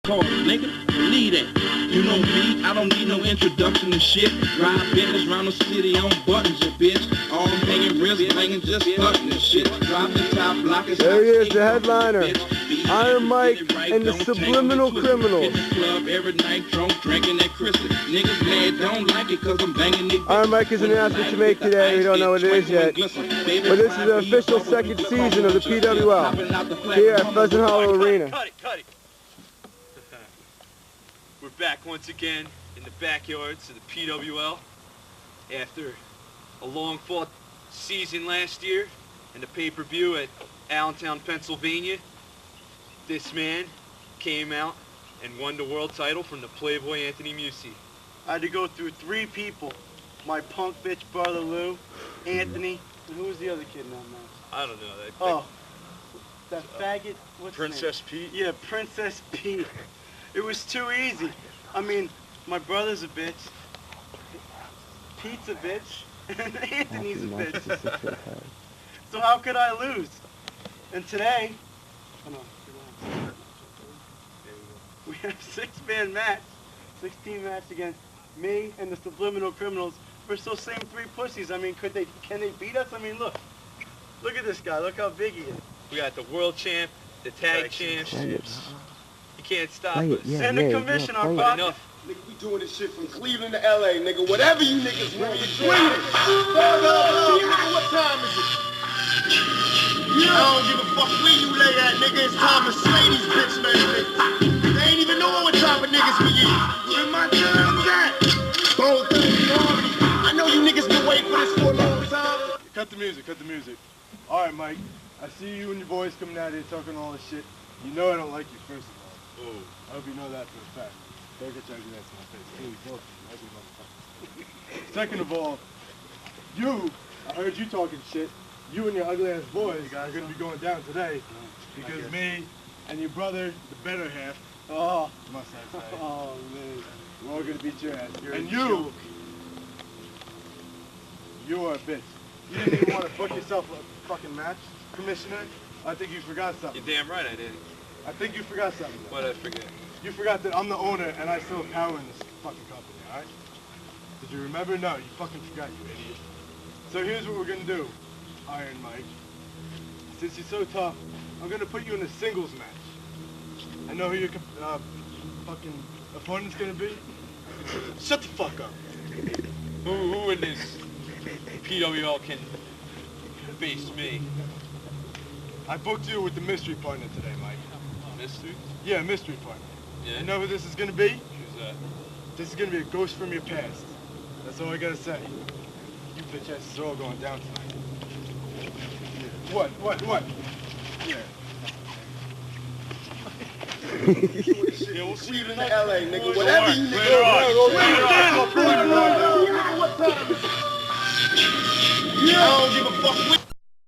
Call nigga, believe that. You know me, I don't need no introduction to shit. Ride business round the city on buttons, ya bitch. All hanging, really hanging, just button and shit. Drop the top block is there he is, the headliner. Iron Mike and the Subliminal Criminals. In the club every night, drunk, drinking that crystal. Niggas mad, don't like it cause I'm banging it. Iron Mike is an announcement to make today. We don't know what it is yet. But this is the official second season of the PWL here at Pheasant Hollow Arena. Cut it. We're back once again in the backyards of the PWL after a long fought season last year and the pay-per-view at Allentown, Pennsylvania. This man came out and won the world title from the Playboy Anthony Musi. I had to go through 3 people. My punk bitch brother Lou, Anthony, and who was the other kid in that match? I don't know. That faggot, what's Princess his name? Pete? Yeah, Princess Pete. It was too easy. I mean, my brother's a bitch, Pete's a bitch, and Anthony's a bitch. So how could I lose? And today, we have a 6-man match, 16 match against me and the Subliminal Criminals. We're still same 3 pussies. I mean, can they beat us? I mean, look at this guy. Look how big he is. We got the world champ, the tag champs. You can't stop us. And the commission, our pocket. Enough. Nigga, we doing this shit from Cleveland to LA, nigga. Whatever you niggas want, you doing it. What time is it? I don't give a fuck where you lay at, nigga. It's time to slay these bitch man niggas. They ain't even knowing what type of niggas we is. Where my time's at? Both of them. I know you niggas been waiting for this for a long time. Cut the music. All right, Mike. I see you and your boys coming out here talking all this shit. You know I don't like you, first of all. Oh. I hope you know that for a fact. Don't get your ugly ass in my face. Please, both of you ugly motherfuckers. Second of all, I heard you talking shit. You and your ugly ass boys are going to be going down today because me and your brother, the better half, must I say, Oh, man. we're all going to beat your ass. And you are a bitch. You didn't even want to book yourself a fucking match, Commissioner. I think you forgot something. You're damn right I did. I think you forgot something. What did I forget? You forgot that I'm the owner and I still have power in this fucking company, alright? Did you remember? No, you fucking forgot, you idiot. So here's what we're gonna do, Iron Mike. Since you're so tough, I'm gonna put you in a singles match. I know who your fucking opponent's gonna be. Shut the fuck up. Who in this PWL can face me? I booked you with the mystery partner today, Mike. Mystery? Yeah, mystery partner. Yeah. You know who this is gonna be? Who's that? This is gonna be a ghost from your past. That's all I gotta say. You bitch asses are all going down tonight. What? Yeah. Yeah, we'll see you in LA, nigga. Whatever you niggas Later on. What time is it? I don't give a fuck.